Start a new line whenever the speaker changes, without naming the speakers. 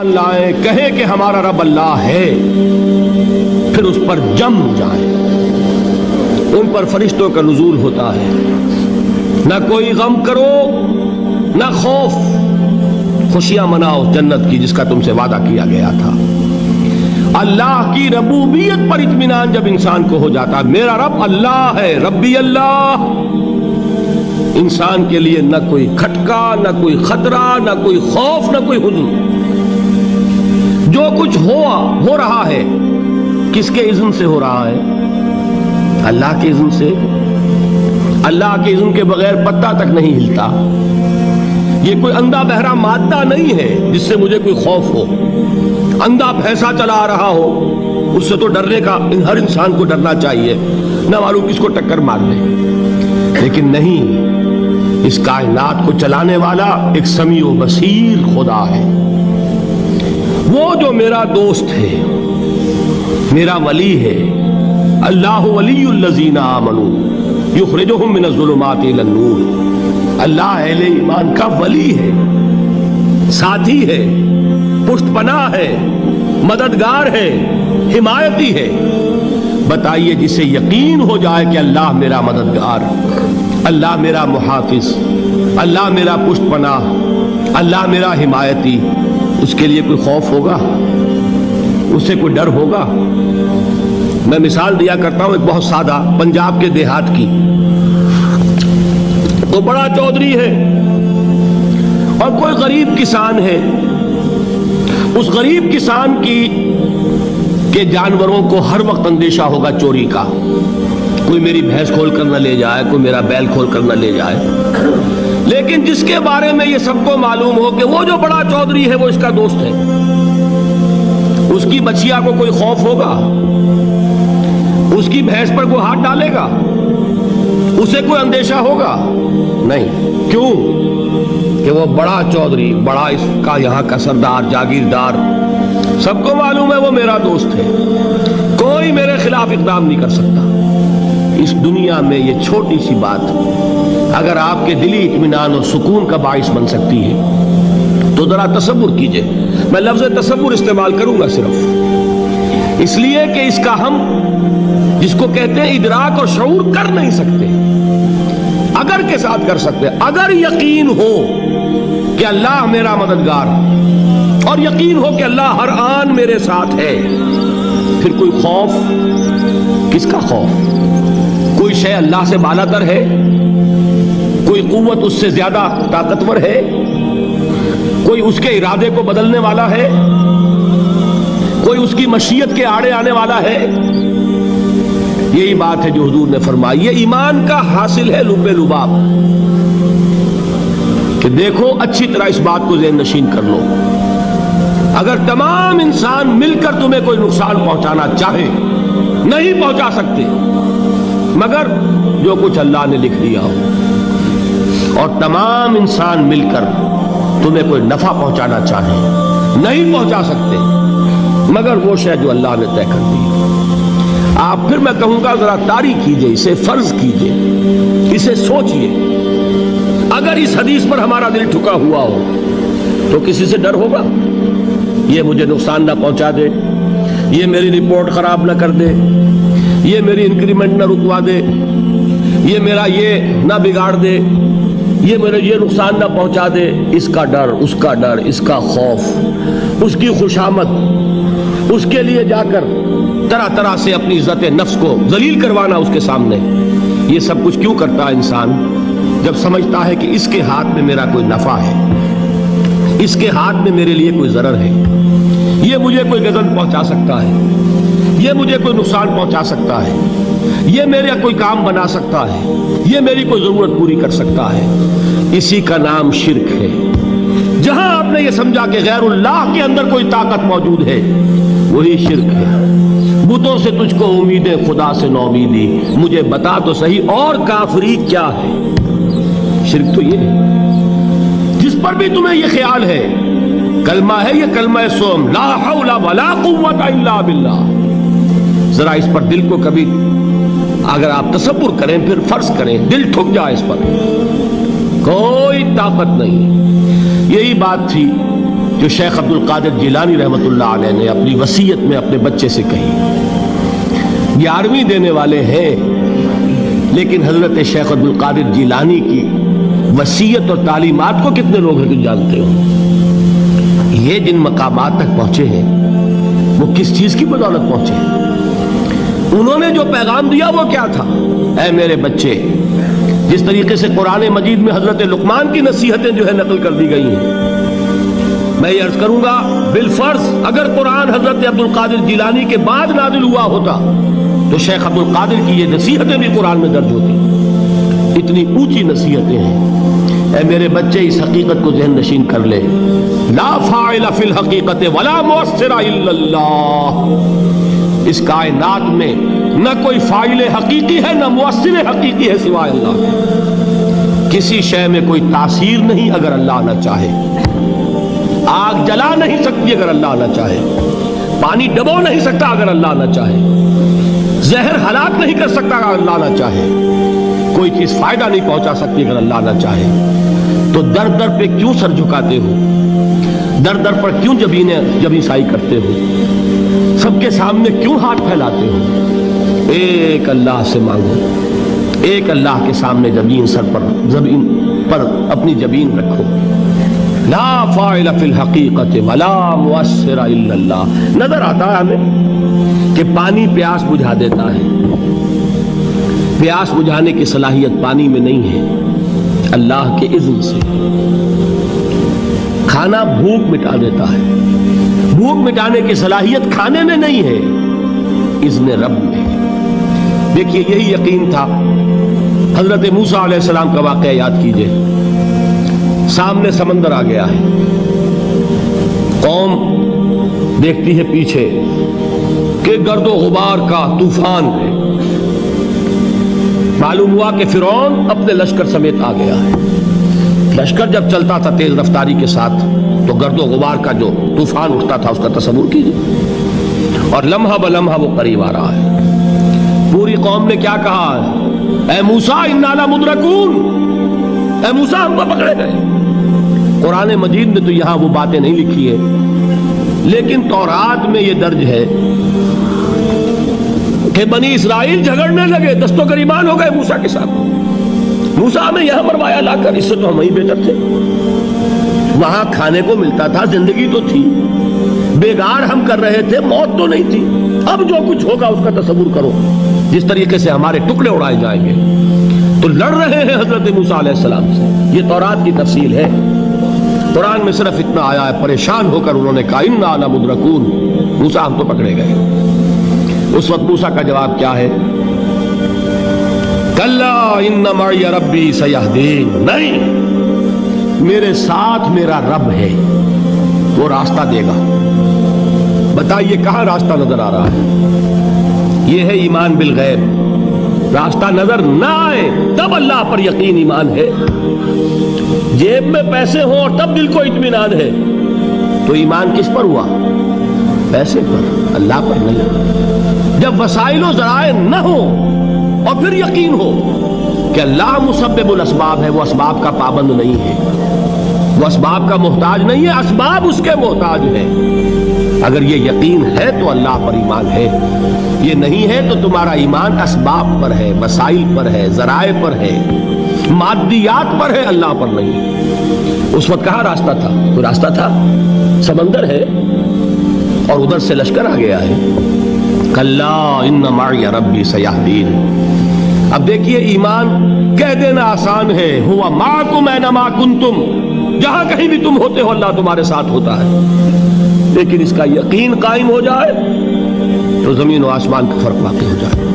ایمان لائیں، کہیں کہ ہمارا رب اللہ ہے، پھر اس پر جم جائیں۔ ان پر فرشتوں کا نزول ہوتا ہے، نہ کوئی غم کرو نہ خوف، خوشیاں مناؤ جنت کی جس کا تم سے وعدہ کیا گیا تھا۔ اللہ کی ربوبیت پر اطمینان جب انسان کو ہو جاتا، میرا رب اللہ ہے، ربی اللہ، انسان کے لیے نہ کوئی کھٹکا، نہ کوئی خطرہ، نہ کوئی خوف، نہ کوئی حزن۔ جو کچھ ہو رہا ہے کس کے اذن سے ہو رہا ہے؟ اللہ کے اذن سے۔ اللہ کے اذن کے بغیر پتا تک نہیں ہلتا۔ یہ کوئی اندھا بہرا مادہ نہیں ہے جس سے مجھے کوئی خوف ہو۔ اندھا بھینسا چلا آ رہا ہو اس سے تو ڈرنے کا ہر انسان کو ڈرنا چاہیے، نہ معلوم کس کو ٹکر مار دے۔ لیکن نہیں، اس کائنات کو چلانے والا ایک سمیع و بصیر خدا ہے۔ وہ جو میرا دوست ہے، میرا ولی ہے۔ اللہ ولی الذین آمنوا یخرجہم من الظلمات الی النور۔ اللہ اہل ایمان کا ولی ہے، ساتھی ہے، پشت پناہ ہے، مددگار ہے، حمایتی ہے۔ بتائیے جسے یقین ہو جائے کہ اللہ میرا مددگار، اللہ میرا محافظ، اللہ میرا پشت پناہ، اللہ میرا حمایتی، اس کے لیے کوئی خوف ہوگا؟ اس سے کوئی ڈر ہوگا؟ میں مثال دیا کرتا ہوں ایک بہت سادہ، پنجاب کے دیہات کی۔ تو بڑا چودھری ہے اور کوئی غریب کسان ہے۔ اس غریب کسان کے جانوروں کو ہر وقت اندیشہ ہوگا چوری کا، کوئی میری بھینس کھول کر نہ لے جائے، کوئی میرا بیل کھول کر نہ لے جائے۔ لیکن جس کے بارے میں یہ سب کو معلوم ہو کہ وہ جو بڑا چودھری ہے وہ اس کا دوست ہے، اس کی بچیا کو کوئی خوف ہوگا؟ اس کی بھینس پر کوئی ہاتھ ڈالے گا؟ اسے کوئی اندیشہ ہوگا؟ نہیں۔ کیوں؟ کہ وہ بڑا چودھری، بڑا اس کا یہاں کا سردار، جاگیردار، سب کو معلوم ہے وہ میرا دوست ہے، کوئی میرے خلاف اقدام نہیں کر سکتا۔ اس دنیا میں یہ چھوٹی سی بات اگر آپ کے دلی اطمینان اور سکون کا باعث بن سکتی ہے تو ذرا تصور کیجئے۔ میں لفظ تصور استعمال کروں گا صرف اس لیے کہ اس کا ہم جس کو کہتے ہیں ادراک اور شعور کر نہیں سکتے، اگر کے ساتھ کر سکتے۔ اگر یقین ہو کہ اللہ میرا مددگار اور یقین ہو کہ اللہ ہر آن میرے ساتھ ہے، پھر کوئی خوف؟ کس کا خوف؟ کوئی شے اللہ سے بالا تر ہے؟ کوئی قوت اس سے زیادہ طاقتور ہے؟ کوئی اس کے ارادے کو بدلنے والا ہے؟ کوئی اس کی مشیت کے آڑے آنے والا ہے؟ یہی بات ہے جو حضور نے فرمائی۔ یہ ایمان کا حاصل ہے لب لباب، کہ دیکھو اچھی طرح اس بات کو ذہن نشین کر لو، اگر تمام انسان مل کر تمہیں کوئی نقصان پہنچانا چاہے نہیں پہنچا سکتے، مگر جو کچھ اللہ نے لکھ دیا ہو، اور تمام انسان مل کر تمہیں کوئی نفع پہنچانا چاہے نہیں پہنچا سکتے، مگر وہ شے جو اللہ نے طے کر دی۔ آپ پھر میں کہوں گا ذرا طاری کیجئے، اسے فرض کیجئے، اسے سوچئے۔ اگر اس حدیث پر ہمارا دل ٹھکا ہوا ہو تو کسی سے ڈر ہوگا؟ یہ مجھے نقصان نہ پہنچا دے، یہ میری رپورٹ خراب نہ کر دے، یہ میری انکریمنٹ نہ رکوا دے، یہ میرا یہ نہ بگاڑ دے، یہ میرے یہ نقصان نہ پہنچا دے۔ اس کا ڈر، اس کا ڈر، اس کا خوف، اس کی خوشامد، اس کے لیے جا کر طرح طرح سے اپنی عزت نفس کو ذلیل کروانا اس کے سامنے، یہ سب کچھ کیوں کرتا ہے انسان؟ جب سمجھتا ہے کہ اس کے ہاتھ میں میرا کوئی نفع ہے، اس کے ہاتھ میں میرے لیے کوئی ضرر ہے، یہ مجھے کوئی غضب پہنچا سکتا ہے، یہ مجھے کوئی نقصان پہنچا سکتا ہے، یہ میرا کوئی کام بنا سکتا ہے، یہ میری کوئی ضرورت پوری کر سکتا ہے، اسی کا نام شرک ہے۔ جہاں آپ نے یہ سمجھا کہ غیر اللہ کے اندر کوئی طاقت موجود ہے، وہی شرک ہے۔ بتوں سے تجھ کو امید ہے، خدا سے نومیدی، مجھے بتا تو صحیح اور کافری کیا ہے؟ شرک تو یہ ہے جس پر بھی تمہیں یہ خیال ہے، کلمہ ہے یہ کلمہ سوم، لا حول ولا قوت الا باللہ، ذرا اس پر دل کو کبھی اگر آپ تصور کریں، پھر فرض کریں، دل ٹھک جائے اس پر، کوئی طاقت نہیں۔ یہی بات تھی جو شیخ عبد القادر جیلانی رحمۃ اللہ علیہ نے اپنی وصیت میں اپنے بچے سے کہی. 11ویں دینے والے ہیں، لیکن حضرت شیخ عبد القادر جیلانی کی وصیت اور تعلیمات کو کتنے لوگ ہیں کہ جانتے ہو؟ یہ جن مقامات تک پہنچے ہیں وہ کس چیز کی بدولت پہنچے ہیں؟ انہوں نے جو پیغام دیا وہ کیا تھا؟ اے میرے بچے، جس طریقے سے قرآن مجید میں حضرت لقمان کی نصیحتیں جو ہے نقل کر دی گئی ہیں، میں یہ عرض کروں گا بالفرض اگر قرآن حضرت عبد القادر جیلانی کے بعد نازل ہوا ہوتا تو شیخ عبد القادر کی یہ نصیحتیں بھی قرآن میں درج ہوتی. اتنی اونچی نصیحتیں ہیں. اے میرے بچے، اس حقیقت کو ذہن نشین کر لے، لا فاعل فی الحقیقت ولا مؤثر الا اللہ. اس کائنات میں نہ کوئی فاعل حقیقی ہے نہ مؤثر حقیقی ہے سوائے اللہ. کسی شے میں کوئی تاثیر نہیں اگر اللہ نہ چاہے. آگ جلا نہیں سکتی اگر اللہ نہ چاہے. پانی ڈبو نہیں سکتا اگر اللہ نہ چاہے. زہر ہلاک نہیں کر سکتا اگر اللہ نہ چاہے. کوئی چیز فائدہ نہیں پہنچا سکتی اگر اللہ نہ چاہے. تو در در پہ کیوں سر جھکاتے ہو؟ در در پر کیوں جبیں سائی کرتے ہو؟ سب کے سامنے کیوں ہاتھ پھیلاتے ہو؟ ایک اللہ سے مانگو. ایک اللہ کے سامنے زمین پر اپنی جبین رکھو. لا فاعل فی الحقیقت ولا مؤثر الا اللہ. نظر آتا ہے ہمیں کہ پانی پیاس بجھا دیتا ہے. پیاس بجھانے کی صلاحیت پانی میں نہیں ہے، اللہ کے اذن سے. کھانا بھوک مٹا دیتا ہے، بھوک مٹانے کی صلاحیت کھانے میں نہیں ہے، اذن رب میں. دیکھیے یہی یقین تھا. حضرت موسیٰ علیہ السلام کا واقعہ یاد کیجئے. سامنے سمندر آ گیا ہے، قوم دیکھتی ہے پیچھے کہ گرد و غبار کا طوفان ہے. معلوم ہوا کہ فرعون اپنے لشکر سمیت آ گیا ہے. لشکر جب چلتا تھا تیز رفتاری کے ساتھ تو گرد و غبار کا جو طوفان اٹھتا تھا اس کا تصور کیجیے. اور لمحہ بلمحہ وہ قریب آ رہا ہے. پوری قوم نے کیا کہا؟ اے موسیٰ انا لمدرکون، اے موسیٰ ہم کو پکڑے گئے. قرآن مجید میں تو یہاں وہ باتیں نہیں لکھی ہے، لیکن تورات میں یہ درج ہے کہ بنی اسرائیل جھگڑنے لگے، دست و گریبان ہو گئے موسیٰ کے ساتھ. موسیٰ ہمیں یہاں مروایا لا کر، اس سے تو ہم ہی بہتر تھے. وہاں کھانے کو ملتا تھا، زندگی تو تھی، بیگار ہم کر رہے تھے، موت تو نہیں تھی. اب جو کچھ ہوگا اس کا تصور کرو، جس طریقے سے ہمارے ٹکڑے اڑائے جائیں گے. تو لڑ رہے ہیں حضرت موسیٰ علیہ السلام سے. یہ تورات کی تفصیل ہے. قرآن میں صرف اتنا آیا ہے، پریشان ہو کر انہوں نے کہا انا لمدرکون، موسیٰ ہم تو پکڑے گئے. اس وقت موسیٰ کا جواب کیا ہے؟ کلا ان معی ربی سیہدین. نہیں، میرے ساتھ میرا رب ہے، وہ راستہ دے گا. بتائیے کہاں راستہ نظر آ رہا ہے؟ یہ ہے ایمان بالغیب. راستہ نظر نہ آئے تب اللہ پر یقین ایمان ہے. جیب میں پیسے ہوں اور تب دل کو اطمینان ہے تو ایمان کس پر ہوا؟ پیسے پر، اللہ پر نہیں. جب وسائل و ذرائع نہ ہو اور پھر یقین ہو کہ اللہ مسبب الاسباب ہے، وہ اسباب کا پابند نہیں ہے، وہ اسباب کا محتاج نہیں ہے، اسباب اس کے محتاج ہیں. اگر یہ یقین ہے تو اللہ پر ایمان ہے. یہ نہیں ہے تو تمہارا ایمان اسباب پر ہے، وسائل پر ہے، ذرائع پر ہے، مادیات پر ہے، اللہ پر نہیں. اس وقت کہاں راستہ تھا؟ کوئی راستہ تھا؟ سمندر ہے اور ادھر سے لشکر آ گیا ہے. کلا ان معی ربی سیہدین. اب دیکھیے ایمان کہہ دینا آسان ہے، ہوا معکم اینما کنتم، جہاں کہیں بھی تم ہوتے ہو اللہ تمہارے ساتھ ہوتا ہے. لیکن اس کا یقین قائم ہو جائے تو زمین و آسمان کا فرق واقع ہو جائے.